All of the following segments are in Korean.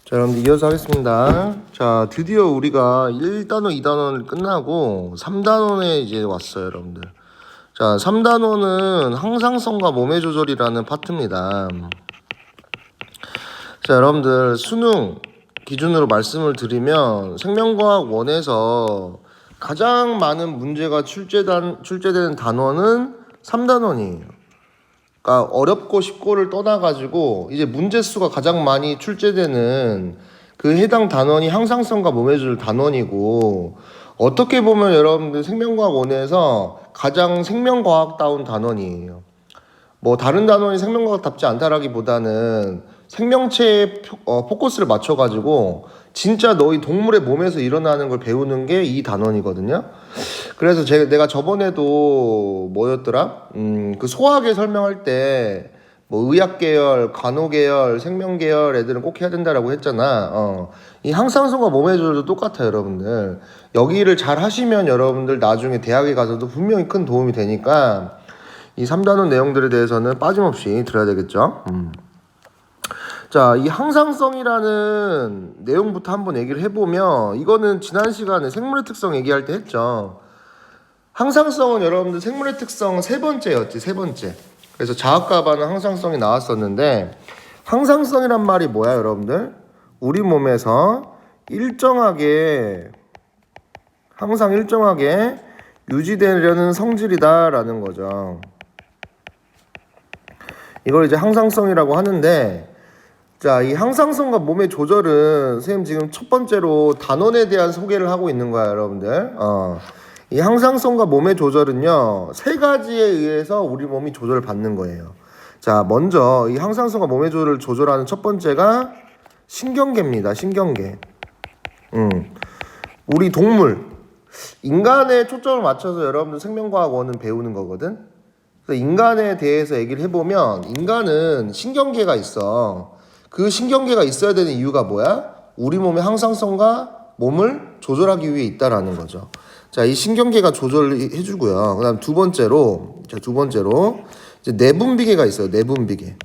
자, 여러분들 이어서 하겠습니다. 자, 드디어 우리가 1단원, 2단원을 끝나고 3단원에 이제 왔어요, 여러분들. 자, 3단원은 항상성과 몸의 조절이라는 파트입니다. 자, 여러분들 수능 기준으로 말씀을 드리면 생명과학 1에서 가장 많은 문제가 출제되는 단원은 3단원이에요. 그러니까 어렵고 쉽고를 떠나가지고 이제 문제 수가 가장 많이 출제되는 그 해당 단원이 항상성과 몸의 조절 단원이고, 어떻게 보면 여러분들 생명과학 1에서 가장 생명과학다운 단원이에요. 뭐 다른 단원이 생명과학답지 않다라기보다는 생명체에 포커스를 맞춰가지고 진짜 너희 동물의 몸에서 일어나는 걸 배우는 게 이 단원이거든요. 그래서 내가 저번에도 뭐였더라? 그 소화계 설명할 때 뭐 의학 계열, 간호 계열, 생명 계열 애들은 꼭 해야 된다라고 했잖아. 이 항상성과 몸의 조절도 똑같아요, 여러분들. 여기를 잘 하시면 여러분들 나중에 대학에 가서도 분명히 큰 도움이 되니까 이 3단원 내용들에 대해서는 빠짐없이 들어야 되겠죠. 자, 이 항상성이라는 내용부터 한번 얘기를 해보면, 이거는 지난 시간에 생물의 특성 얘기할 때 했죠. 항상성은 여러분들 생물의 특성 세 번째였지, 세 번째. 그래서 자학과반은 항상성이 나왔었는데, 항상성이란 말이 뭐야, 여러분들? 우리 몸에서 항상 일정하게 유지되려는 성질이다라는 거죠. 이걸 이제 항상성이라고 하는데, 자, 이 항상성과 몸의 조절은 선생님 지금 첫 번째로 단원에 대한 소개를 하고 있는 거야, 여러분들. 이 항상성과 몸의 조절은요, 세 가지에 의해서 우리 몸이 조절을 받는 거예요. 자, 먼저 이 항상성과 몸의 조절을 조절하는 첫 번째가 신경계입니다. 신경계. 우리 동물, 인간에 초점을 맞춰서 여러분들 생명과학 1은 배우는 거거든. 그래서 인간에 대해서 얘기를 해보면, 인간은 신경계가 있어. 그 신경계가 있어야 되는 이유가 뭐야? 우리 몸의 항상성과 몸을 조절하기 위해 있다라는 거죠. 자, 이 신경계가 조절해주고요. 그다음 두 번째로 이제 내분비계가 있어요. 내분비계.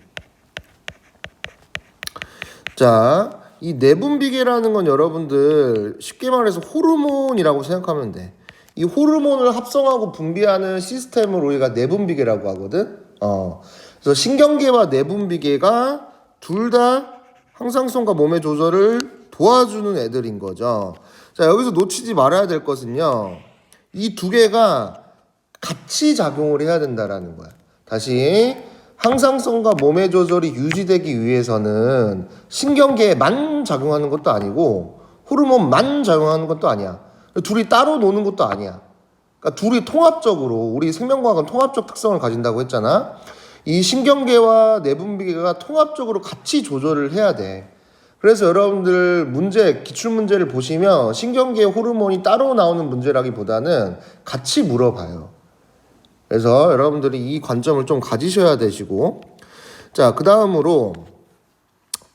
자, 이 내분비계라는 건 여러분들 쉽게 말해서 호르몬이라고 생각하면 돼. 이 호르몬을 합성하고 분비하는 시스템을 우리가 내분비계라고 하거든. 그래서 신경계와 내분비계가 둘 다 항상성과 몸의 조절을 도와주는 애들인 거죠. 자, 여기서 놓치지 말아야 될 것은요, 이 두 개가 같이 작용을 해야 된다라는 거야. 다시, 항상성과 몸의 조절이 유지되기 위해서는 신경계만 작용하는 것도 아니고 호르몬만 작용하는 것도 아니야. 둘이 따로 노는 것도 아니야. 그러니까 둘이 통합적으로, 우리 생명과학은 통합적 특성을 가진다고 했잖아. 이 신경계와 내분비계가 통합적으로 같이 조절을 해야 돼. 그래서 여러분들 기출문제를 보시면 신경계 호르몬이 따로 나오는 문제라기보다는 같이 물어봐요. 그래서 여러분들이 이 관점을 좀 가지셔야 되시고, 자, 그 다음으로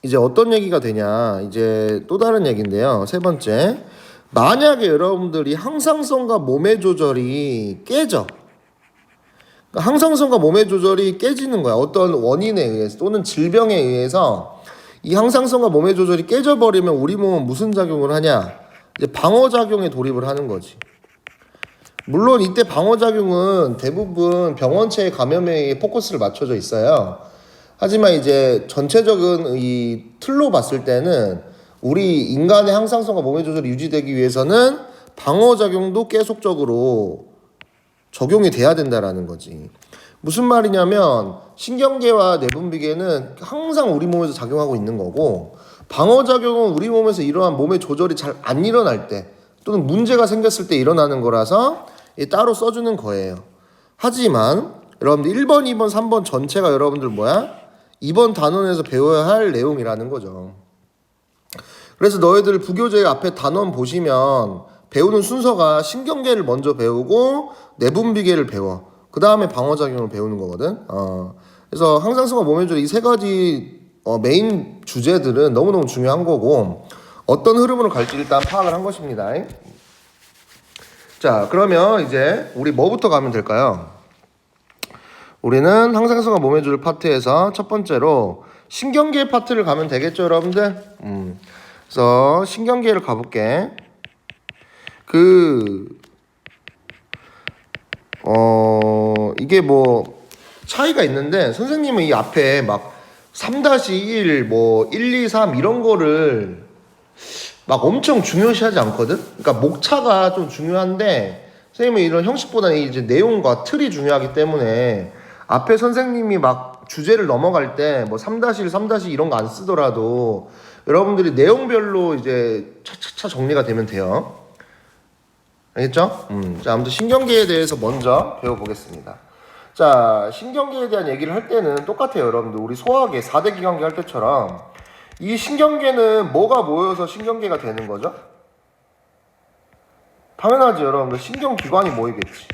이제 어떤 얘기가 되냐, 이제 또 다른 얘기인데요. 세 번째, 만약에 여러분들이 항상성과 몸의 조절이 깨져, 항상성과 몸의 조절이 깨지는 거야. 어떤 원인에 의해서 또는 질병에 의해서 이 항상성과 몸의 조절이 깨져버리면 우리 몸은 무슨 작용을 하냐? 이제 방어작용에 돌입을 하는 거지. 물론 이때 방어작용은 대부분 병원체의 감염에 포커스를 맞춰져 있어요. 하지만 이제 전체적인 이 틀로 봤을 때는 우리 인간의 항상성과 몸의 조절이 유지되기 위해서는 방어작용도 계속적으로 적용이 돼야 된다라는 거지. 무슨 말이냐면 신경계와 내분비계는 항상 우리 몸에서 작용하고 있는 거고, 방어작용은 우리 몸에서 이러한 몸의 조절이 잘 안 일어날 때 또는 문제가 생겼을 때 일어나는 거라서 따로 써주는 거예요. 하지만 여러분들 1번, 2번, 3번 전체가 여러분들 뭐야? 이번 단원에서 배워야 할 내용이라는 거죠. 그래서 너희들 부교재 앞에 단원 보시면 배우는 순서가 신경계를 먼저 배우고 내분비계를 배워. 그 다음에 방어작용을 배우는 거거든. 그래서 항상성과 몸의 조절 이 세 가지 메인 주제들은 너무너무 중요한 거고, 어떤 흐름으로 갈지 일단 파악을 한 것입니다. 자, 그러면 이제 우리 뭐부터 가면 될까요? 우리는 항상성과 몸의 조절 파트에서 첫 번째로 신경계 파트를 가면 되겠죠, 여러분들? 그래서 신경계를 가볼게. 이게 뭐 차이가 있는데 선생님은 이 앞에 막 3-1, 뭐 1, 2, 3 이런 거를 막 엄청 중요시하지 않거든? 그러니까 목차가 좀 중요한데 선생님은 이런 형식보다는 이제 내용과 틀이 중요하기 때문에 앞에 선생님이 막 주제를 넘어갈 때 뭐 3-1, 3- 이런 거 안 쓰더라도 여러분들이 내용별로 이제 차차차 정리가 되면 돼요. 알겠죠? 자, 아무튼 신경계에 대해서 먼저 배워보겠습니다. 자, 신경계에 대한 얘기를 할 때는 똑같아요, 여러분들. 우리 소화계 4대 기관계 할 때처럼 이 신경계는 뭐가 모여서 신경계가 되는 거죠? 당연하지, 여러분들. 신경기관이 모이겠지.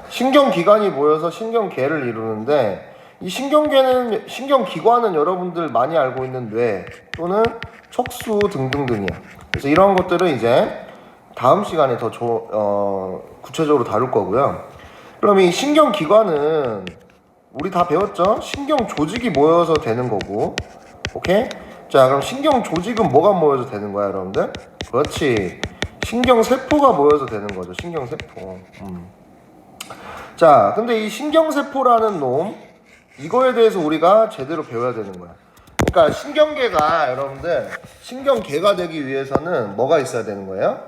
신경기관이 모여서 신경계를 이루는데 이 신경기관은 여러분들 많이 알고 있는 뇌 또는 척수 등등등이야. 그래서 이런 것들은 이제 다음 시간에 더 구체적으로 다룰 거고요. 그럼 이 신경기관은 우리 다 배웠죠? 신경조직이 모여서 되는 거고. 오케이? 자, 그럼 신경조직은 뭐가 모여서 되는 거야, 여러분들? 그렇지. 신경세포가 모여서 되는 거죠. 신경세포. 자, 근데 이 신경세포라는 놈, 이거에 대해서 우리가 제대로 배워야 되는 거야. 그러니까 신경계가 여러분들 신경계가 되기 위해서는 뭐가 있어야 되는 거예요?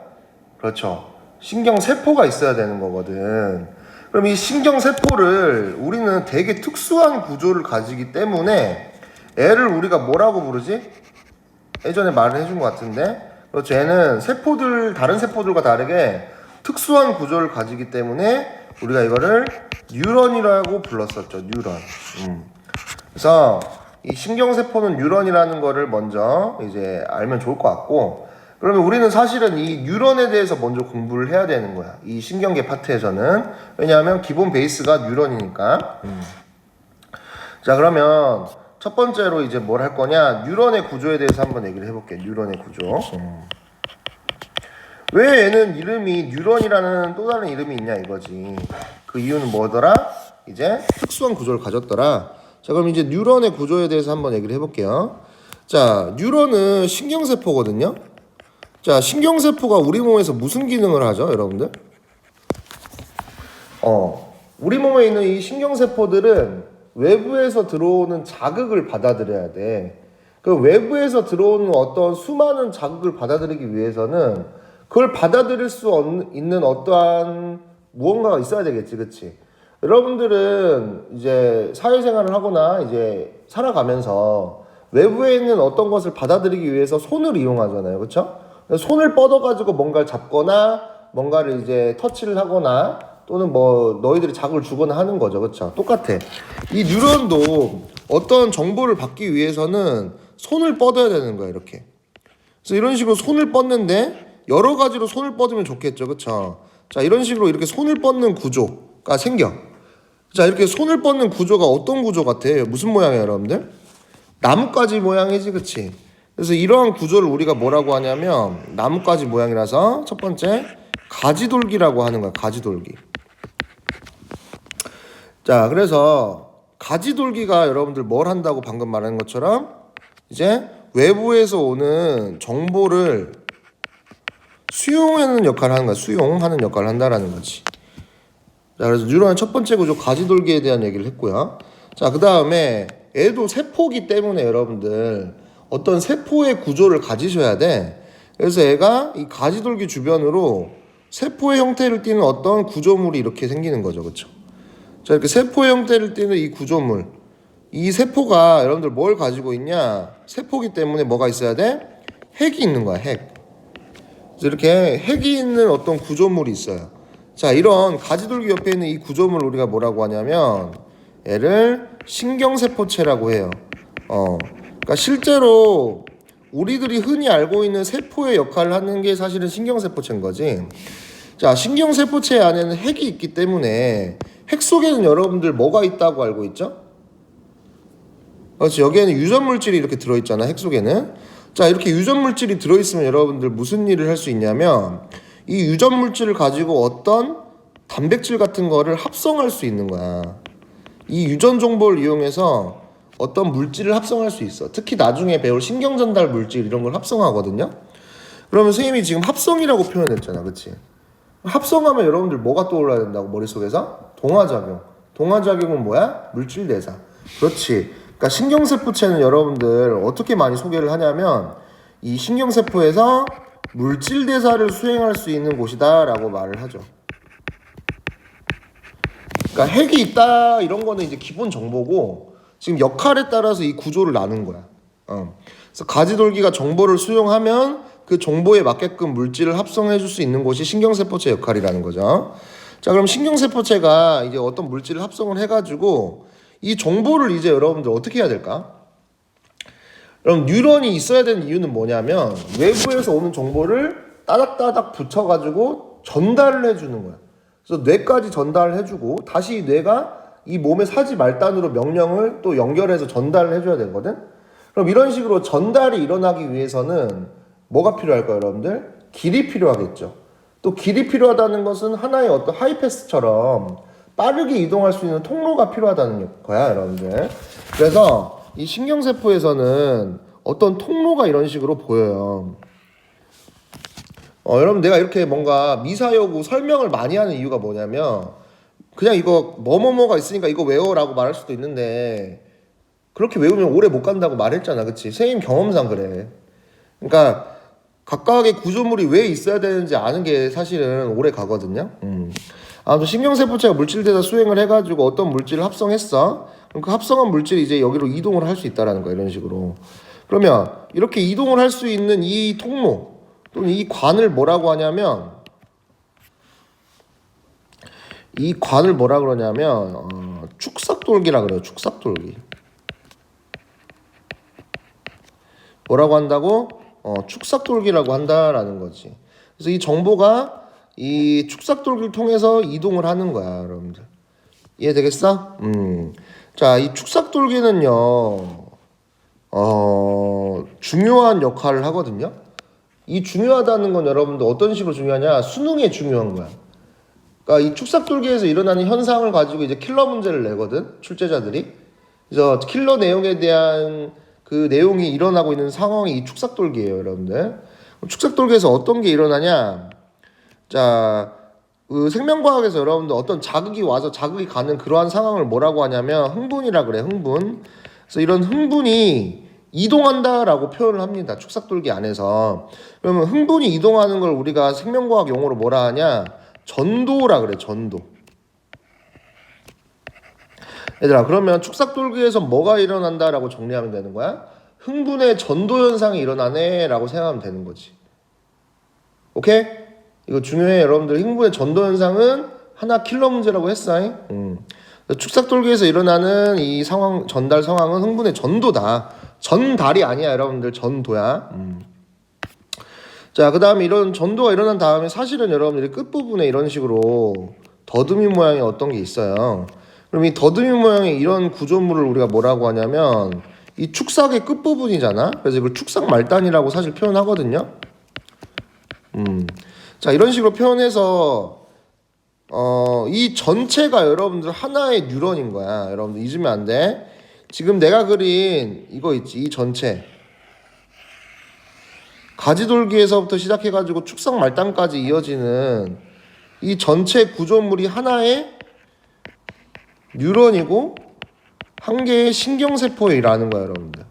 그렇죠. 신경세포가 있어야 되는 거거든. 그럼 이 신경세포를 우리는 되게 특수한 구조를 가지기 때문에 애를 우리가 뭐라고 부르지? 예전에 말을 해준 것 같은데 그렇죠. 얘는 다른 세포들과 다르게 특수한 구조를 가지기 때문에 우리가 이거를 뉴런이라고 불렀었죠. 뉴런. 그래서 이 신경세포는 뉴런이라는 거를 먼저 이제 알면 좋을 것 같고 그러면 우리는 사실은 이 뉴런에 대해서 먼저 공부를 해야 되는 거야. 이 신경계 파트에서는. 왜냐하면 기본 베이스가 뉴런이니까. 자, 그러면 첫 번째로 이제 뭘 할 거냐? 뉴런의 구조에 대해서 한번 얘기를 해볼게. 뉴런의 구조. 왜 얘는 이름이 뉴런이라는 또 다른 이름이 있냐 이거지. 그 이유는 뭐더라? 이제 특수한 구조를 가졌더라. 자, 그럼 이제 뉴런의 구조에 대해서 한번 얘기를 해볼게요. 자, 뉴런은 신경세포거든요. 자, 신경세포가 우리 몸에서 무슨 기능을 하죠, 여러분들? 우리 몸에 있는 이 신경세포들은 외부에서 들어오는 자극을 받아들여야 돼. 그 외부에서 들어오는 어떤 수많은 자극을 받아들이기 위해서는 그걸 받아들일 수 있는 어떠한 무언가가 있어야 되겠지, 그치? 여러분들은 이제 사회생활을 하거나 이제 살아가면서 외부에 있는 어떤 것을 받아들이기 위해서 손을 이용하잖아요, 그쵸? 손을 뻗어가지고 뭔가를 잡거나 뭔가를 이제 터치를 하거나 또는 뭐 너희들이 자극을 주거나 하는 거죠, 그쵸? 똑같아. 이 뉴런도 어떤 정보를 받기 위해서는 손을 뻗어야 되는 거야, 이렇게. 그래서 이런 식으로 손을 뻗는데 여러 가지로 손을 뻗으면 좋겠죠, 그쵸? 자, 이런 식으로 이렇게 손을 뻗는 구조가 생겨. 자, 이렇게 손을 뻗는 구조가 어떤 구조 같아요? 무슨 모양이에요, 여러분들? 나뭇가지 모양이지, 그치? 그래서 이러한 구조를 우리가 뭐라고 하냐면 나뭇가지 모양이라서 첫 번째 가지돌기라고 하는 거야. 가지돌기. 자, 그래서 가지돌기가 여러분들 뭘 한다고 방금 말한 것처럼 이제 외부에서 오는 정보를 수용하는 역할을 하는 거야. 수용하는 역할을 한다라는 거지. 자, 그래서 뉴런의 첫 번째 구조 가지돌기에 대한 얘기를 했고요. 자, 그 다음에 얘도 세포기 때문에 여러분들 어떤 세포의 구조를 가지셔야 돼. 그래서 얘가 이 가지돌기 주변으로 세포의 형태를 띠는 어떤 구조물이 이렇게 생기는 거죠, 그렇죠? 자, 이렇게 세포의 형태를 띠는 이 구조물, 이 세포가 여러분들 뭘 가지고 있냐? 세포기 때문에 뭐가 있어야 돼? 핵이 있는 거야, 핵. 그래서 이렇게 핵이 있는 어떤 구조물이 있어요. 자, 이런 가지돌기 옆에 있는 이 구조물을 우리가 뭐라고 하냐면 얘를 신경세포체라고 해요. 그러니까 실제로 우리들이 흔히 알고 있는 세포의 역할을 하는 게 사실은 신경세포체인 거지. 자, 신경세포체 안에는 핵이 있기 때문에 핵 속에는 여러분들 뭐가 있다고 알고 있죠? 그렇지, 여기에는 유전물질이 이렇게 들어있잖아, 핵 속에는. 자, 이렇게 유전물질이 들어있으면 여러분들 무슨 일을 할 수 있냐면 이 유전물질을 가지고 어떤 단백질 같은 거를 합성할 수 있는 거야. 이 유전 정보를 이용해서 어떤 물질을 합성할 수 있어. 특히 나중에 배울 신경 전달 물질 이런 걸 합성하거든요. 그러면 선생님이 지금 합성이라고 표현했잖아, 그치? 합성하면 여러분들 뭐가 떠올라야 된다고 머릿속에서? 동화작용. 동화작용은 뭐야? 물질 대사. 그렇지. 그러니까 신경세포체는 여러분들 어떻게 많이 소개를 하냐면 이 신경세포에서 물질 대사를 수행할 수 있는 곳이다 라고 말을 하죠. 그러니까 핵이 있다 이런 거는 이제 기본 정보고 지금 역할에 따라서 이 구조를 나눈 거야. 그래서 가지돌기가 정보를 수용하면 그 정보에 맞게끔 물질을 합성해 줄 수 있는 곳이 신경세포체 역할이라는 거죠. 자, 그럼 신경세포체가 이제 어떤 물질을 합성을 해가지고 이 정보를 이제 여러분들 어떻게 해야 될까? 그럼 뉴런이 있어야 되는 이유는 뭐냐면 외부에서 오는 정보를 따닥따닥 붙여가지고 전달을 해주는 거야. 그래서 뇌까지 전달을 해주고 다시 뇌가 이 몸의 사지 말단으로 명령을 또 연결해서 전달을 해줘야 되거든. 그럼 이런 식으로 전달이 일어나기 위해서는 뭐가 필요할까요, 여러분들? 길이 필요하겠죠. 또 길이 필요하다는 것은 하나의 어떤 하이패스처럼 빠르게 이동할 수 있는 통로가 필요하다는 거야, 여러분들. 그래서 이 신경세포에서는 어떤 통로가 이런 식으로 보여요. 여러분 내가 이렇게 뭔가 미사여구 설명을 많이 하는 이유가 뭐냐면 그냥 이거 뭐뭐뭐가 있으니까 이거 외워라고 말할 수도 있는데 그렇게 외우면 오래 못 간다고 말했잖아, 그치? 선생님 경험상 그래. 그러니까 각각의 구조물이 왜 있어야 되는지 아는 게 사실은 오래 가거든요. 아무튼 신경세포체가 물질대사 수행을 해가지고 어떤 물질을 합성했어. 그럼 그 합성한 물질이 이제 여기로 이동을 할 수 있다라는 거야, 이런 식으로. 그러면 이렇게 이동을 할 수 있는 이 통로 또는 이 관을 뭐라고 하냐면 이 관을 뭐라 그러냐면 축삭돌기라 그래요. 축삭돌기. 뭐라고 한다고? 축삭돌기라고 한다라는 거지. 그래서 이 정보가 이 축삭돌기를 통해서 이동을 하는 거야, 여러분들. 이해되겠어? 자, 이 축삭돌기는요, 중요한 역할을 하거든요. 이 중요하다는 건 여러분들 어떤 식으로 중요하냐? 수능에 중요한 거야. 그러니까 이 축삭돌기에서 일어나는 현상을 가지고 이제 킬러 문제를 내거든, 출제자들이. 그래서 킬러 내용에 대한 그 내용이 일어나고 있는 상황이 이 축삭돌기예요, 여러분들. 축삭돌기에서 어떤 게 일어나냐? 자, 그 생명과학에서 여러분들 어떤 자극이 와서 자극이 가는 그러한 상황을 뭐라고 하냐면 흥분이라 그래, 흥분. 그래서 이런 흥분이 이동한다라고 표현을 합니다. 축삭돌기 안에서. 그러면 흥분이 이동하는 걸 우리가 생명과학 용어로 뭐라 하냐? 전도라 그래, 전도. 얘들아, 그러면 축삭돌기에서 뭐가 일어난다라고 정리하면 되는 거야? 흥분의 전도 현상이 일어나네 라고 생각하면 되는 거지. 오케이? 이거 중요해. 여러분들 흥분의 전도 현상은 하나 킬러 문제라고 했어. 축삭돌기에서 일어나는 이 상황, 전달 상황은 흥분의 전도다. 전달이 아니야, 여러분들. 전도야. 자, 그 다음에 이런 전도가 일어난 다음에 사실은 여러분들이 끝부분에 이런 식으로 더듬이 모양의 어떤 게 있어요. 그럼 이 더듬이 모양의 이런 구조물을 우리가 뭐라고 하냐면 이 축삭의 끝부분이잖아. 그래서 이걸 축삭 말단이라고 사실 표현하거든요. 자, 이런 식으로 표현해서 이 전체가 여러분들 하나의 뉴런인 거야. 여러분들 잊으면 안 돼. 지금 내가 그린 이거 있지, 이 전체. 가지돌기에서부터 시작해가지고 축삭 말단까지 이어지는 이 전체 구조물이 하나의 뉴런이고 한 개의 신경세포에 일하는 거야, 여러분들.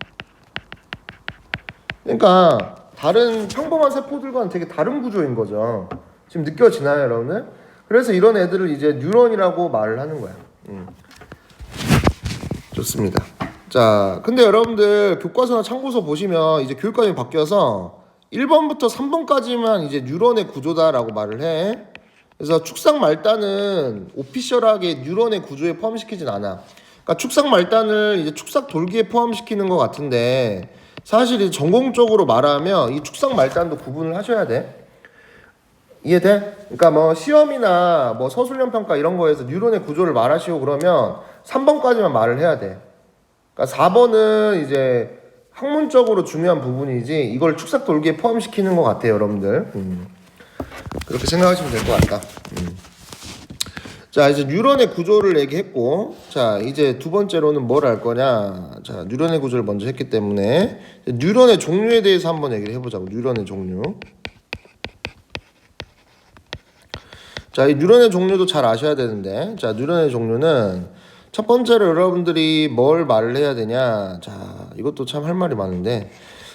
그러니까 다른 평범한 세포들과는 되게 다른 구조인 거죠. 지금 느껴지나요, 여러분들? 그래서 이런 애들을 이제 뉴런이라고 말을 하는 거야. 좋습니다. 자, 근데 여러분들 교과서나 참고서 보시면 이제 교육과정이 바뀌어서 1번부터 3번까지만 이제 뉴런의 구조다라고 말을 해. 그래서 축삭 말단은 오피셜하게 뉴런의 구조에 포함시키진 않아. 그러니까 축삭 말단을 이제 축삭 돌기에 포함시키는 것 같은데 사실 전공적으로 말하면 이 축삭 말단도 구분을 하셔야 돼. 이해돼? 그러니까 뭐 시험이나 뭐 서술형 평가 이런 거에서 뉴런의 구조를 말하시고 그러면 3번까지만 말을 해야 돼. 그러니까 4번은 이제 학문적으로 중요한 부분이지 이걸 축삭 돌기에 포함시키는 것 같아요, 여러분들. 그렇게 생각하시면 될 것 같다. 자, 이제 뉴런의 구조를 얘기했고, 자, 이제 두 번째로는 뭘 할 거냐. 자, 뉴런의 구조를 먼저 했기 때문에 뉴런의 종류에 대해서 한번 얘기를 해보자고. 뉴런의 종류. 자, 이 뉴런의 종류도 잘 아셔야 되는데, 자, 뉴런의 종류는 첫 번째로 여러분들이 뭘 말을 해야 되냐. 자, 이것도 참 할 말이 많은데,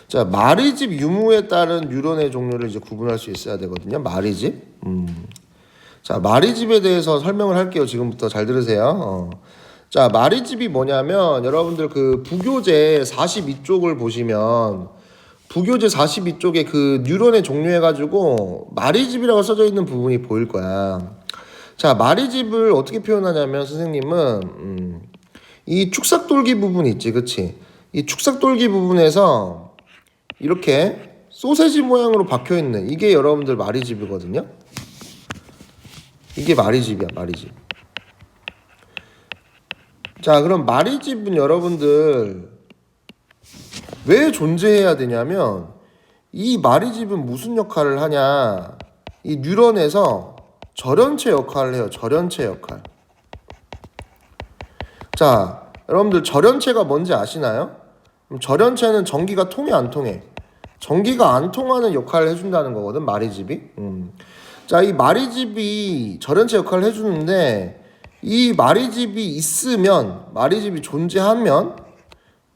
자, 마리집 유무에 따른 뉴런의 종류를 이제 구분할 수 있어야 되거든요. 마리집. 자, 마리집에 대해서 설명을 할게요. 지금부터 잘 들으세요. 자, 마리집이 뭐냐면 여러분들 그 부교재 42쪽을 보시면 부교재 42쪽에 그 뉴런의 종류 해가지고 마리집이라고 써져 있는 부분이 보일 거야. 자, 마리집을 어떻게 표현하냐면 선생님은 이 축삭돌기 부분 있지, 그치? 이 축삭돌기 부분에서 이렇게 소세지 모양으로 박혀 있는 이게 여러분들 마리집이거든요. 이게 마리집이야, 마리집. 자, 그럼 마리집은 여러분들 왜 존재해야 되냐면 이 마리집은 무슨 역할을 하냐? 이 뉴런에서 절연체 역할을 해요. 절연체 역할. 자, 여러분들 절연체가 뭔지 아시나요? 그럼 절연체는 전기가 통해 안 통해? 전기가 안 통하는 역할을 해준다는 거거든, 마리집이. 자, 이 마리집이 절연체 역할을 해주는데 이 마리집이 있으면, 마리집이 존재하면,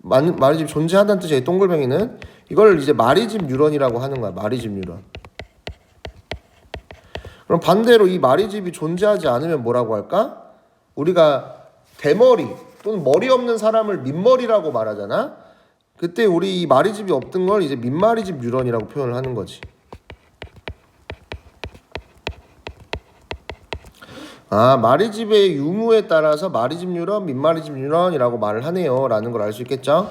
마리집이 존재한다는 뜻이에요. 동글뱅이는 이걸 이제 마리집 뉴런이라고 하는 거야. 마리집 뉴런. 그럼 반대로 이 마리집이 존재하지 않으면 뭐라고 할까? 우리가 대머리 또는 머리 없는 사람을 민머리라고 말하잖아. 그때 우리 이 마리집이 없던 걸 이제 민마리집 뉴런이라고 표현을 하는 거지. 아, 마리집의 유무에 따라서 마리집 뉴런, 민마리집 뉴런이라고 말을 하네요 라는 걸 알 수 있겠죠.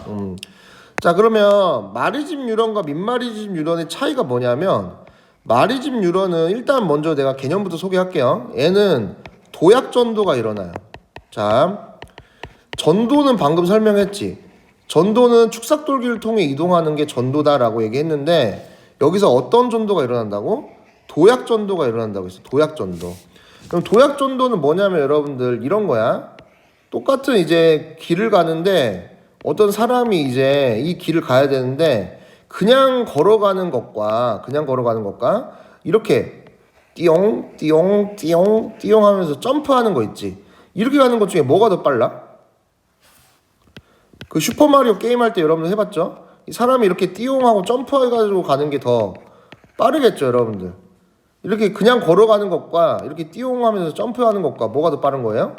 자, 그러면 마리집 뉴런과 민마리집 뉴런의 차이가 뭐냐면 마리집 뉴런은 일단 먼저 내가 개념부터 소개할게요. 얘는 도약 전도가 일어나요. 자, 전도는 방금 설명했지. 전도는 축삭돌기를 통해 이동하는 게 전도다라고 얘기했는데 여기서 어떤 전도가 일어난다고? 도약 전도가 일어난다고 했어. 도약 전도. 그럼 도약 전도는 뭐냐면 여러분들 이런 거야. 똑같은 이제 길을 가는데 어떤 사람이 이제 이 길을 가야 되는데 그냥 걸어가는 것과 이렇게 띠용 띠용 띠용 띠용 하면서 점프하는 거 있지. 이렇게 가는 것 중에 뭐가 더 빨라? 그 슈퍼마리오 게임할 때 여러분들 해봤죠? 이 사람이 이렇게 띠용하고 점프해가지고 가는 게 더 빠르겠죠, 여러분들. 이렇게 그냥 걸어가는 것과 이렇게 띠용하면서 점프하는 것과 뭐가 더 빠른 거예요?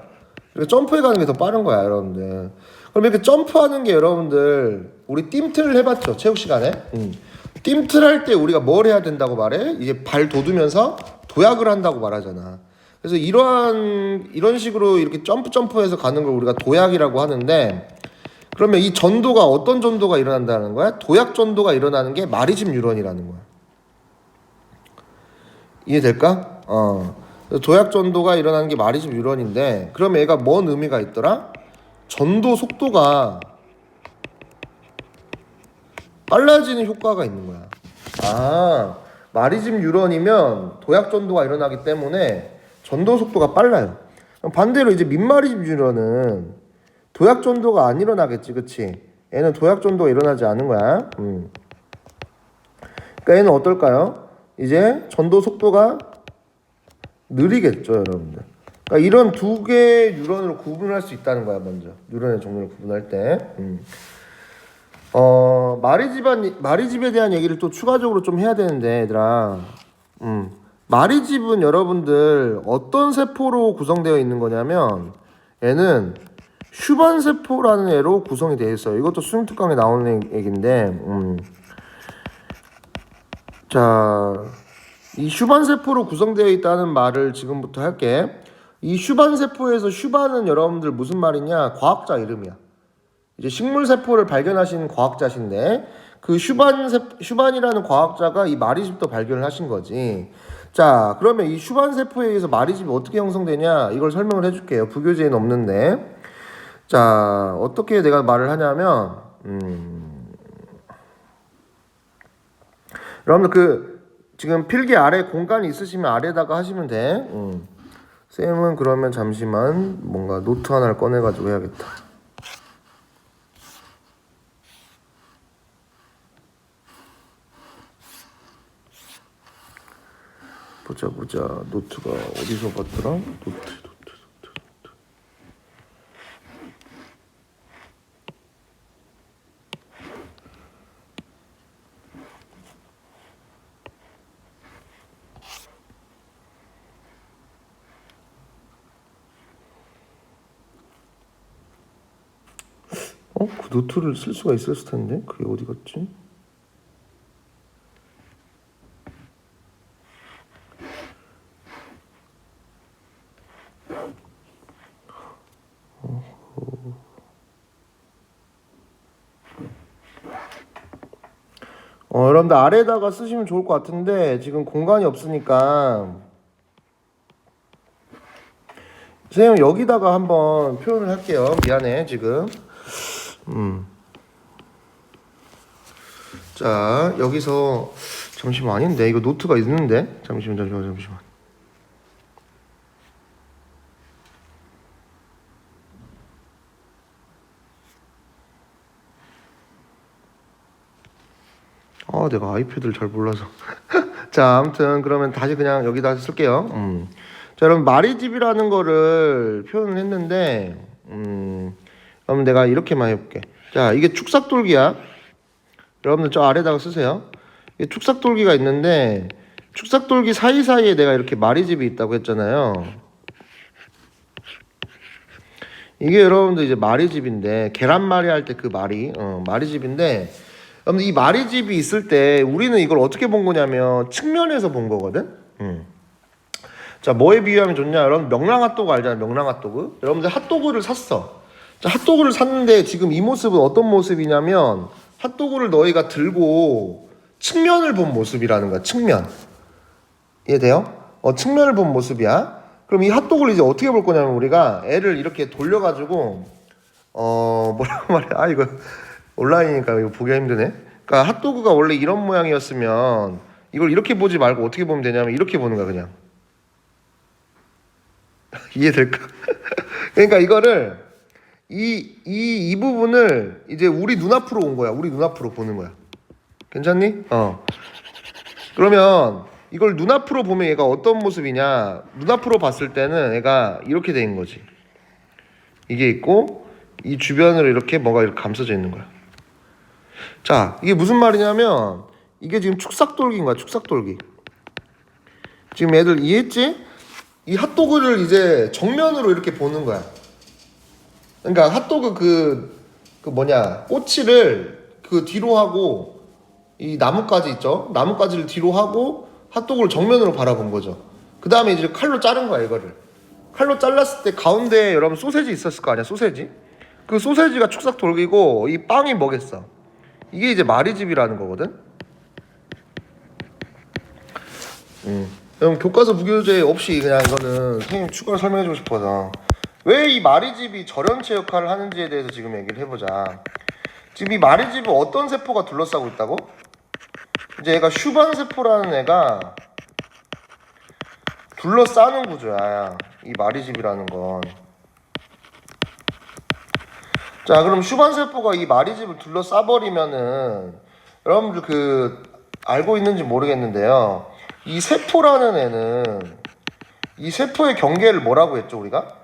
이렇게 점프해가는 게 더 빠른 거야, 여러분들. 그럼 이렇게 점프하는 게 여러분들 우리 띵틀을 해봤죠, 체육 시간에. 띵틀 할 때 우리가 뭘 해야 된다고 말해? 이게 발 돋우면서 도약을 한다고 말하잖아. 그래서 이런 식으로 이렇게 점프해서 가는 걸 우리가 도약이라고 하는데, 그러면 이 전도가 어떤 전도가 일어난다는 거야? 도약 전도가 일어나는 게 마리집 뉴런이라는 거야. 이해될까? 도약 전도가 일어나는 게 마리집 뉴런인데, 그럼 얘가 뭔 의미가 있더라? 전도 속도가 빨라지는 효과가 있는 거야. 아, 마리집 뉴런이면 도약 전도가 일어나기 때문에 전도 속도가 빨라요. 반대로 이제 민마리집 뉴런은 도약 전도가 안 일어나겠지, 그치? 얘는 도약 전도가 일어나지 않은 거야. 그러니까 얘는 어떨까요? 이제 전도 속도가 느리겠죠, 여러분들. 그러니까 이런 두 개의 뉴런으로 구분할 수 있다는 거야, 먼저. 뉴런의 종류를 구분할 때. 마리집에 대한 얘기를 또 추가적으로 좀 해야 되는데, 얘들아. 마리집은 여러분들 어떤 세포로 구성되어 있는 거냐면, 얘는 슈반 세포라는 애로 구성이 되어 있어요. 이것도 수능 특강에 나오는 얘기인데, 자, 이 슈반 세포로 구성되어 있다는 말을 지금부터 할게. 이 슈반 세포에서 슈반은 여러분들 무슨 말이냐? 과학자 이름이야. 이제 식물 세포를 발견하신 과학자신데 그 슈반이라는 과학자가 이 마리집도 발견을 하신 거지. 자, 그러면 이 슈반 세포에 의해서 마리집이 어떻게 형성되냐? 이걸 설명을 해줄게요. 부교재에는 없는데. 자, 어떻게 내가 말을 하냐면, 여러분들 지금 필기 아래 공간이 있으시면 아래다가 하시면 돼. 쌤은 그러면 잠시만 뭔가 노트 하나를 꺼내가지고 해야겠다. 보자. 노트가 어디서 봤더라? 노트. 그 노트를 쓸 수가 있었을 텐데 그게 어디 갔지? 여러분들 아래에다가 쓰시면 좋을 것 같은데 지금 공간이 없으니까 선생님 여기다가 한번 표현을 할게요. 미안해 지금. 자 여기서 잠시만 아닌데 이거 노트가 있는데 잠시만. 내가 아이패드를 잘 몰라서. 자 아무튼 그러면 다시 그냥 여기다 쓸게요. 자 여러분 마리집이라는 거를 표현을 했는데 그럼 내가 이렇게만 해볼게. 자 이게 축삭돌기야. 여러분들 저 아래다가 쓰세요. 이게 축삭돌기가 있는데 축삭돌기 사이사이에 내가 이렇게 마리집이 있다고 했잖아요. 이게 여러분들 이제 마리집인데 계란말이 할 때 그 마리집인데 여러분들 이 마리집이 있을 때 우리는 이걸 어떻게 본 거냐면 측면에서 본 거거든. 자 뭐에 비유하면 좋냐? 여러분 명랑핫도그 알잖아요. 명랑핫도그. 여러분들 핫도그를 샀어. 자 핫도그를 샀는데 지금 이 모습은 어떤 모습이냐면 핫도그를 너희가 들고 측면을 본 모습이라는 거야. 측면. 이해돼요? 측면을 본 모습이야. 그럼 이 핫도그를 이제 어떻게 볼 거냐면 우리가 애를 이렇게 돌려가지고 뭐라고 말해? 이거 온라인이니까 이거 보기가 힘드네. 그러니까 핫도그가 원래 이런 모양이었으면 이걸 이렇게 보지 말고 어떻게 보면 되냐면 이렇게 보는 거야 그냥. 이해될까? 그러니까 이거를 이 부분을 이제 우리 눈앞으로 온 거야. 우리 눈앞으로 보는 거야. 괜찮니? 그러면 이걸 눈앞으로 보면 얘가 어떤 모습이냐? 눈앞으로 봤을 때는 얘가 이렇게 돼 있는 거지. 이게 있고 이 주변으로 이렇게 뭐가 이렇게 감싸져 있는 거야. 자, 이게 무슨 말이냐면 이게 지금 축삭돌기인 거야. 축삭돌기. 지금 애들 이해했지? 이 핫도그를 이제 정면으로 이렇게 보는 거야. 그러니까 핫도그 그 뭐냐 꼬치를 그 뒤로 하고 이 나뭇가지 있죠? 나뭇가지를 뒤로 하고 핫도그를 정면으로 바라본 거죠. 그 다음에 이제 칼로 자른 거야 이거를. 칼로 잘랐을 때 가운데에 여러분 소세지 있었을 거 아니야. 소세지. 그 소세지가 축삭 돌기고 이 빵이 뭐겠어. 이게 이제 마리집이라는 거거든. 그럼 교과서 무교재 없이 그냥 이거는 선생님 추가로 설명해주고 싶어서 왜 이 마리집이 절연체 역할을 하는지에 대해서 지금 얘기를 해보자. 지금 이 마리집을 어떤 세포가 둘러싸고 있다고? 이제 얘가 슈반 세포라는 애가 둘러싸는 구조야. 이 마리집이라는 건. 자, 그럼 슈반 세포가 이 마리집을 둘러싸버리면은 여러분들 알고 있는지 모르겠는데요. 이 세포라는 애는 이 세포의 경계를 뭐라고 했죠 우리가?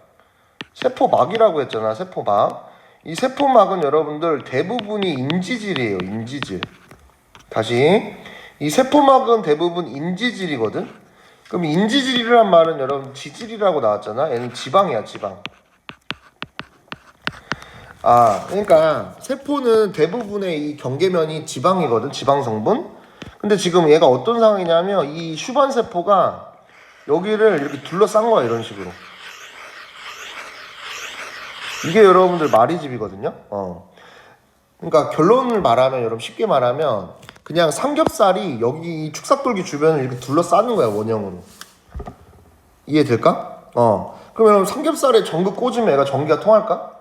세포막이라고 했잖아. 세포막. 이 세포막은 여러분들 대부분이 인지질이에요. 인지질. 다시 이 세포막은 대부분 인지질이거든. 그럼 인지질이란 말은 여러분 지질이라고 나왔잖아. 얘는 지방이야. 지방. 그러니까 세포는 대부분의 이 경계면이 지방이거든. 지방 성분. 근데 지금 얘가 어떤 상황이냐면 이 슈반 세포가 여기를 이렇게 둘러싼 거야. 이런 식으로. 이게 여러분들 마리집이거든요. 그러니까 결론을 말하면 여러분 쉽게 말하면 그냥 삼겹살이 여기 축삭돌기 주변을 이렇게 둘러싸는 거야. 원형으로. 이해될까? 그럼 여러분 삼겹살에 전기 꽂으면 얘가 전기가 통할까?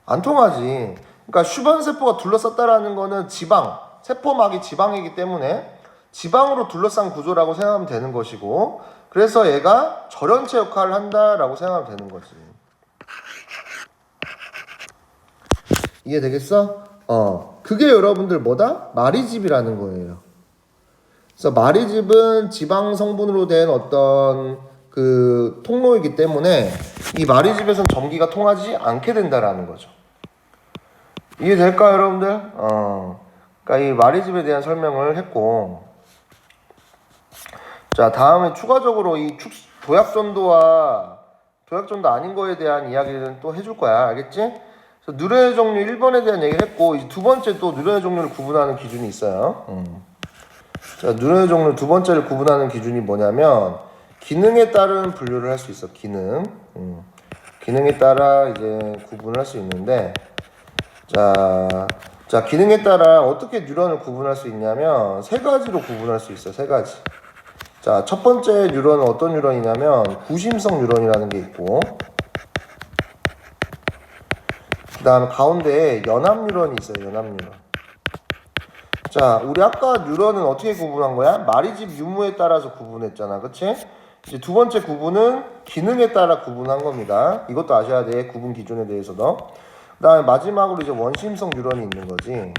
안 통하지. 그러니까 슈반 세포가 둘러쌌다라는 거는 지방, 세포막이 지방이기 때문에 지방으로 둘러싼 구조라고 생각하면 되는 것이고, 그래서 얘가 절연체 역할을 한다라고 생각하면 되는 거지. 이해되겠어? 그게 여러분들 뭐다? 마리집이라는 거예요. 그래서 마리집은 지방 성분으로 된 어떤 그 통로이기 때문에 이 마리집에선 전기가 통하지 않게 된다라는 거죠. 이해될까요, 여러분들? 그러니까 이 마리집에 대한 설명을 했고, 자, 다음에 추가적으로 이 도약전도와 도약전도 아닌 거에 대한 이야기를 또 해줄 거야. 알겠지? 그래서 누런의 종류 1번에 대한 얘기를 했고, 이제 두 번째 또 누런의 종류를 구분하는 기준이 있어요. 자, 누런의 종류 두 번째를 구분하는 기준이 뭐냐면, 기능에 따른 분류를 할 수 있어. 기능. 기능에 따라 이제 구분을 할 수 있는데, 자, 기능에 따라 어떻게 뉴런을 구분할 수 있냐면 세 가지로 구분할 수 있어요. 세 가지. 자, 첫 번째 뉴런은 어떤 뉴런이냐면 구심성 뉴런이라는 게 있고, 그 다음에 가운데에 연합 뉴런이 있어요. 연합 뉴런. 자, 우리 아까 뉴런은 어떻게 구분한 거야? 마리집 유무에 따라서 구분했잖아. 그치? 이제 두 번째 구분은 기능에 따라 구분한 겁니다. 이것도 아셔야 돼. 구분 기준에 대해서도. 그 다음에 마지막으로 이제 원심성 뉴런이 있는 거지.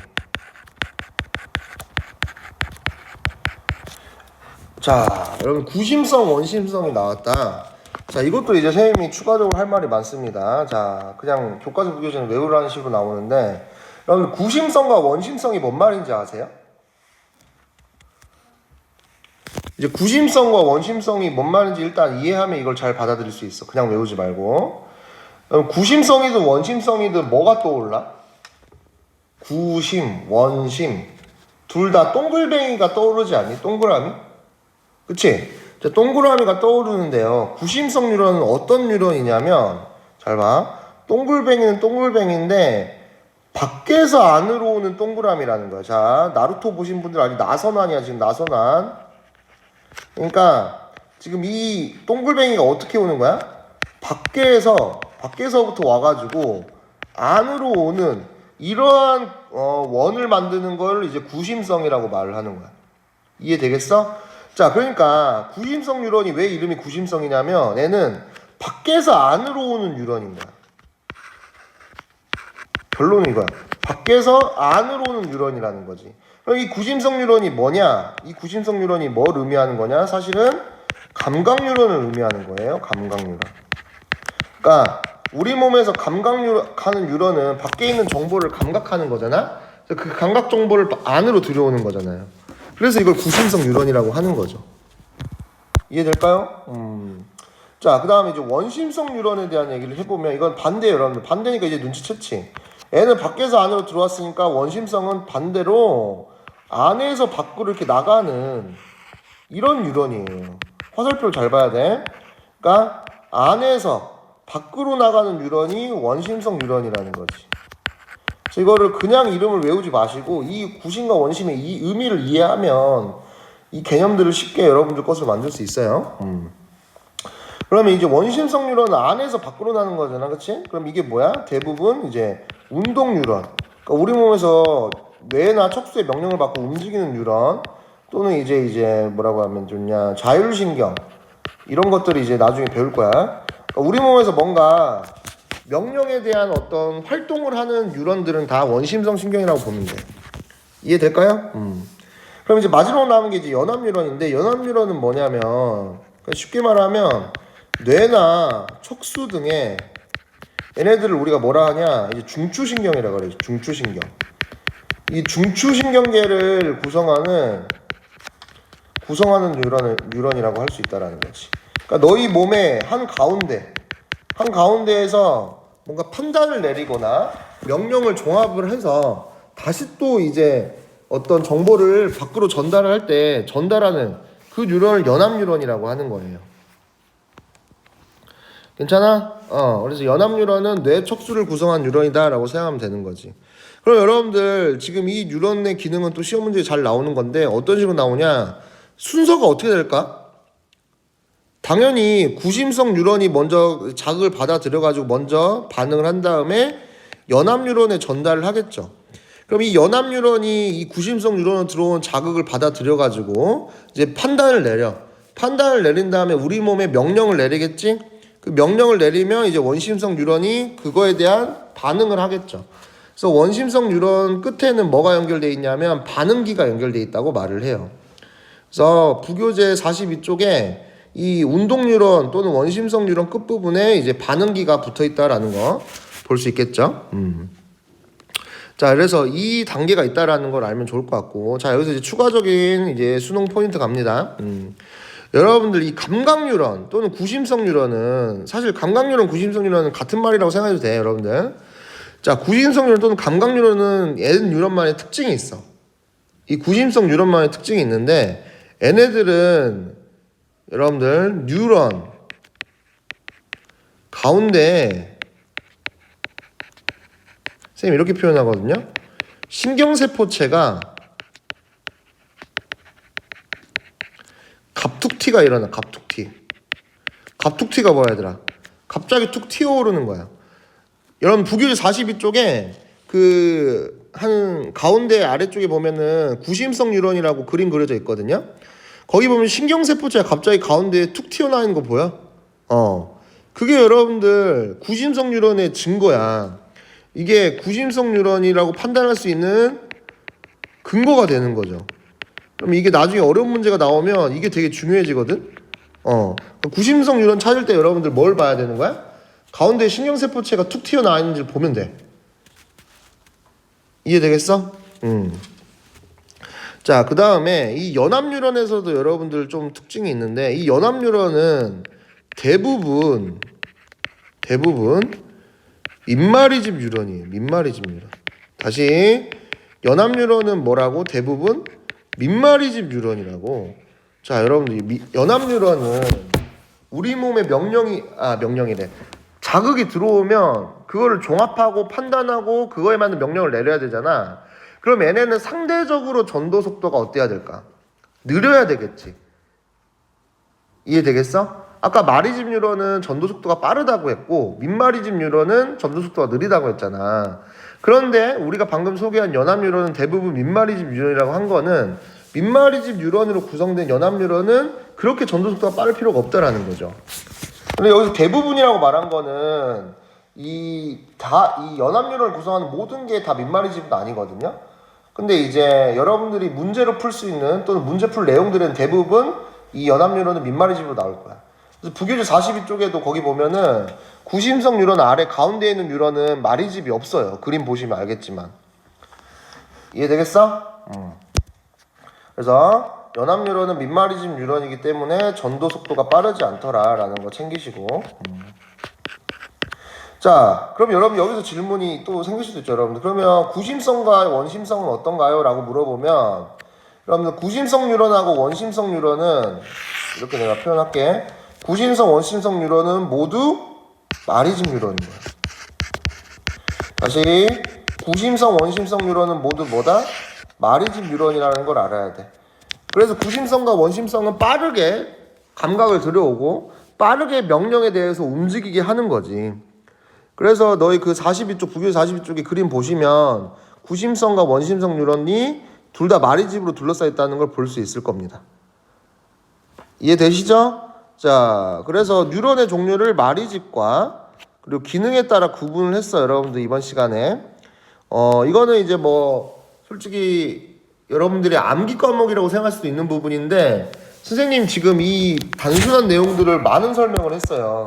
자, 여러분 구심성, 원심성이 나왔다. 자, 이것도 이제 선생님이 추가적으로 할 말이 많습니다. 자, 그냥 교과서 부교재는 외우라는 식으로 나오는데, 여러분 구심성과 원심성이 뭔 말인지 아세요? 이제 구심성과 원심성이 뭔 말인지 일단 이해하면 이걸 잘 받아들일 수 있어. 그냥 외우지 말고. 구심성이든 원심성이든 뭐가 떠올라? 구심, 원심 둘 다 동글뱅이가 떠오르지 않니? 동그라미? 그치? 자, 동그라미가 떠오르는데요. 구심성 뉴런은 어떤 뉴런이냐면, 잘 봐. 동글뱅이는 동글뱅이인데 밖에서 안으로 오는 동그라미라는 거야. 자, 나루토 보신 분들 아직 나선환이야. 지금 나선환. 그러니까 지금 이 동글뱅이가 어떻게 오는 거야? 밖에서부터 와가지고 안으로 오는 이러한 원을 만드는 걸 이제 구심성이라고 말을 하는 거야. 이해되겠어? 자, 그러니까 구심성 뉴런이 왜 이름이 구심성이냐면 얘는 밖에서 안으로 오는 뉴런인 거야. 결론은 이거야. 밖에서 안으로 오는 뉴런이라는 거지. 그럼 이 구심성 뉴런이 뭐냐? 이 구심성 뉴런이 뭘 의미하는 거냐? 사실은 감각 뉴런을 의미하는 거예요. 감각 뉴런. 그러니까 우리 몸에서 감각하는 뉴런은 밖에 있는 정보를 감각하는 거잖아. 그 감각 정보를 안으로 들여오는 거잖아요. 그래서 이걸 구심성 뉴런이라고 하는 거죠. 이해될까요? 자, 그 다음에 이제 원심성 뉴런에 대한 얘기를 해보면 이건 반대예요, 여러분들. 반대니까 이제 눈치챘지. 얘는 밖에서 안으로 들어왔으니까 원심성은 반대로 안에서 밖으로 이렇게 나가는 이런 뉴런이에요. 화살표를 잘 봐야 돼. 그러니까 안에서 밖으로 나가는 뉴런이 원심성 뉴런이라는 거지. 그래서 이거를 그냥 이름을 외우지 마시고 이 구심과 원심의 이 의미를 이해하면 이 개념들을 쉽게 여러분들 것으로 만들 수 있어요. 그러면 이제 원심성 뉴런은 안에서 밖으로 나는 거잖아, 그치? 그럼 이게 뭐야? 대부분 이제 운동 뉴런. 그러니까 우리 몸에서 뇌나 척수의 명령을 받고 움직이는 뉴런, 또는 이제 뭐라고 하면 좋냐? 자율신경. 이런 것들이 이제 나중에 배울 거야. 그러니까 우리 몸에서 뭔가 명령에 대한 어떤 활동을 하는 뉴런들은 다 원심성 신경이라고 보면 돼. 이해될까요? 그럼 이제 마지막으로 남은 게 이제 연합 뉴런인데, 연합 뉴런은 뭐냐면 쉽게 말하면 뇌나 척수 등에 얘네들을 우리가 뭐라 하냐, 이제 중추신경이라고 그래요. 중추신경. 이 중추신경계를 구성하는 뉴런이라고 할 수 있다라는 거지. 그러니까 너희 몸의 한 가운데에서 뭔가 판단을 내리거나 명령을 종합을 해서 다시 또 이제 어떤 정보를 밖으로 전달을 할 때 전달하는 그 뉴런을 연합 뉴런이라고 하는 거예요. 괜찮아? 그래서 연합 뉴런은 뇌 척수를 구성한 뉴런이다라고 생각하면 되는 거지. 그럼 여러분들 지금 이 뉴런의 기능은 또 시험 문제에 잘 나오는 건데 어떤 식으로 나오냐? 순서가 어떻게 될까? 당연히 구심성 뉴런이 먼저 자극을 받아들여가지고 먼저 반응을 한 다음에 연합 뉴런에 전달을 하겠죠. 그럼 이 연합 뉴런이 이 구심성 뉴런으로 들어온 자극을 받아들여 가지고 이제 판단을 내린 다음에 우리 몸에 명령을 내리겠지. 그 명령을 내리면 이제 원심성 뉴런이 그거에 대한 반응을 하겠죠. 그래서 원심성 뉴런 끝에는 뭐가 연결되어 있냐면 반응기가 연결되어 있다고 말을 해요. 그래서 부교재 42쪽에 이 운동 뉴런 또는 원심성 뉴런 끝부분에 이제 반응기가 붙어 있다라는 거 볼 수 있겠죠. 자, 그래서 이 단계가 있다라는 걸 알면 좋을 것 같고, 자, 여기서 이제 추가적인 이제 수능 포인트 갑니다. 여러분들 이 감각 뉴런 또는 구심성 뉴런은 사실 감각 뉴런, 구심성 뉴런은 같은 말이라고 생각해도 돼요, 여러분들. 자, 구심성 뉴런 또는 감각 뉴런은 얘는 뉴런만의 특징이 있어. 이 구심성 뉴런만의 특징이 있는데 얘네들은 여러분들 뉴런 가운데 선생님 이렇게 표현하거든요. 신경세포체가 갑툭튀가 일어나. 갑툭튀가 뭐야 얘들아? 갑자기 툭 튀어오르는 거야. 여러분 부교재 42쪽에 그 한 가운데 아래쪽에 보면은 구심성 뉴런이라고 그림 그려져 있거든요. 거기 보면 신경세포체가 갑자기 가운데에 툭 튀어나오는 거 보여? 그게 여러분들 구심성 뉴런의 증거야. 이게 구심성 뉴런이라고 판단할 수 있는 근거가 되는 거죠. 그럼 이게 나중에 어려운 문제가 나오면 이게 되게 중요해지거든. 구심성 뉴런 찾을 때 여러분들 뭘 봐야 되는 거야? 가운데 신경세포체가 툭 튀어나와 있는지를 보면 돼. 이해되겠어? 자, 그 다음에 이 연합 뉴런에서도 여러분들 좀 특징이 있는데 이 연합 뉴런은 대부분 민마리집 뉴런이에요. 민마리집 뉴런. 다시 연합 뉴런은 뭐라고? 대부분 민마리집 뉴런이라고. 자, 여러분들 연합 뉴런은 우리 몸에 명령이래. 자극이 들어오면 그거를 종합하고 판단하고 그거에 맞는 명령을 내려야 되잖아. 그럼 얘네는 상대적으로 전도 속도가 어때야 될까? 느려야 되겠지. 이해되겠어? 아까 마리집 뉴런은 전도 속도가 빠르다고 했고 민마리집 뉴런은 전도 속도가 느리다고 했잖아. 그런데 우리가 방금 소개한 연합 뉴런은 대부분 민마리집 뉴런이라고 한 거는 민마리집 뉴런으로 구성된 연합 뉴런은 그렇게 전도 속도가 빠를 필요가 없다라는 거죠. 근데 여기서 대부분이라고 말한 거는 이 연합 뉴런을 구성하는 모든 게 다 민마리집도 아니거든요. 근데 이제 여러분들이 문제로 풀 수 있는 또는 문제 풀 내용들은 대부분 이 연합 뉴런은 민마리집으로 나올 거야. 그래서 부교재 42쪽에도 거기 보면은 구심성 뉴런 아래 가운데에 있는 뉴런은 마리집이 없어요. 그림 보시면 알겠지만. 이해되겠어? 그래서 연합 뉴런은 민마리집 뉴런이기 때문에 전도 속도가 빠르지 않더라라는 거 챙기시고. 자, 그럼 여러분 여기서 질문이 또 생길 수도 있죠, 여러분들. 그러면 구심성과 원심성은 어떤가요? 라고 물어보면 여러분들 구심성 뉴런하고 원심성 뉴런은 이렇게 내가 표현할게. 구심성, 원심성 뉴런은 모두 마리집 뉴런이에요. 다시 구심성, 원심성 뉴런은 모두 뭐다? 마리집 뉴런이라는 걸 알아야 돼. 그래서 구심성과 원심성은 빠르게 감각을 들여오고 빠르게 명령에 대해서 움직이게 하는 거지. 그래서 너희 그 42쪽, 부교재 42쪽에 그림 보시면 구심성과 원심성 뉴런이 둘 다 마리집으로 둘러싸여 있다는 걸 볼 수 있을 겁니다. 이해되시죠? 자, 그래서 뉴런의 종류를 마리집과 그리고 기능에 따라 구분을 했어요, 여러분들 이번 시간에. 이거는 이제 뭐 솔직히 여러분들이 암기 과목이라고 생각할 수도 있는 부분인데 선생님 지금 이 단순한 내용들을 많은 설명을 했어요.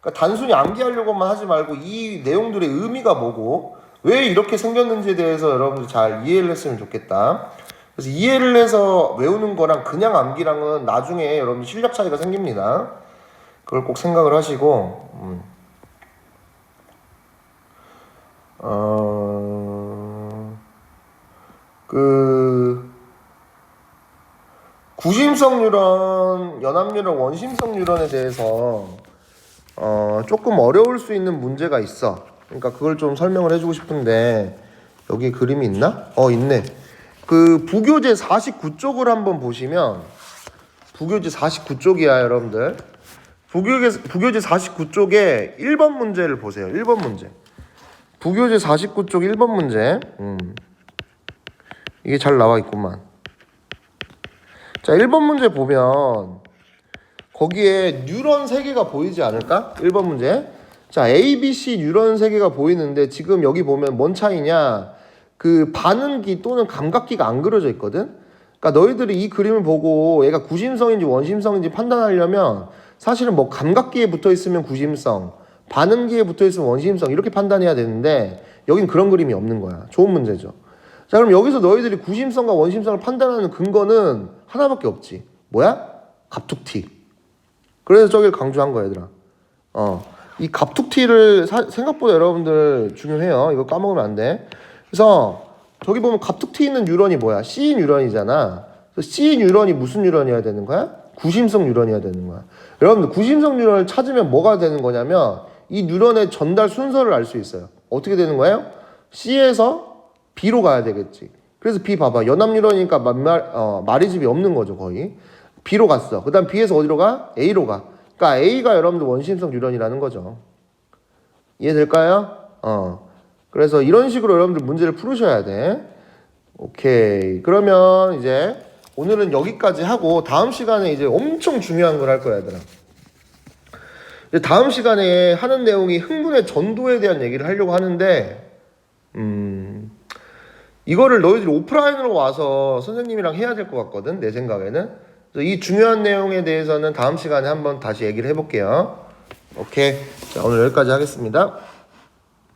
그러니까 단순히 암기하려고만 하지 말고 이 내용들의 의미가 뭐고 왜 이렇게 생겼는지에 대해서 여러분들 잘 이해를 했으면 좋겠다. 그래서 이해를 해서 외우는 거랑 그냥 암기랑은 나중에 여러분 실력 차이가 생깁니다. 그걸 꼭 생각을 하시고 구심성 뉴런, 연합 뉴런, 원심성 뉴런에 대해서 조금 어려울 수 있는 문제가 있어. 그러니까 그걸 좀 설명을 해주고 싶은데 여기 그림이 있나? 있네. 그 부교재 49쪽을 한번 보시면 부교재 49쪽이야 여러분들. 부교재 49쪽에 1번 문제를 보세요. 1번 문제. 부교재 49쪽 1번 문제. 이게 잘 나와 있구만. 자, 1번 문제 보면 거기에 뉴런 3개가 보이지 않을까? 1번 문제. 자, A, B, C 뉴런 3개가 보이는데 지금 여기 보면 뭔 차이냐? 그 반응기 또는 감각기가 안 그려져 있거든? 그러니까 너희들이 이 그림을 보고 얘가 구심성인지 원심성인지 판단하려면 사실은 뭐 감각기에 붙어 있으면 구심성, 반응기에 붙어 있으면 원심성 이렇게 판단해야 되는데 여긴 그런 그림이 없는 거야. 좋은 문제죠. 자, 그럼 여기서 너희들이 구심성과 원심성을 판단하는 근거는 하나밖에 없지. 뭐야? 갑툭튀. 그래서 저길 강조한 거야, 얘들아. 이 갑툭튀를 생각보다 여러분들 중요해요. 이거 까먹으면 안 돼. 그래서 저기 보면 갑툭튀 있는 뉴런이 뭐야? C 뉴런이잖아. 그래서 C 뉴런이 무슨 뉴런이어야 되는 거야? 구심성 뉴런이어야 되는 거야. 여러분들 구심성 뉴런을 찾으면 뭐가 되는 거냐면 이 뉴런의 전달 순서를 알 수 있어요. 어떻게 되는 거예요? C에서 B로 가야 되겠지. 그래서 B 봐봐. 연합 뉴런이니까 말이집이 없는 거죠, 거의. B로 갔어. 그 다음 B에서 어디로 가? A로 가. 그러니까 A가 여러분들 원심성 뉴런이라는 거죠. 이해될까요? 그래서 이런 식으로 여러분들 문제를 풀으셔야 돼. 오케이. 그러면 이제 오늘은 여기까지 하고 다음 시간에 이제 엄청 중요한 걸 할 거야, 얘들아. 이제 다음 시간에 하는 내용이 흥분의 전도에 대한 얘기를 하려고 하는데, 이거를 너희들이 오프라인으로 와서 선생님이랑 해야 될 것 같거든, 내 생각에는. 그래서 이 중요한 내용에 대해서는 다음 시간에 한번 다시 얘기를 해볼게요. 오케이. 자, 오늘 여기까지 하겠습니다.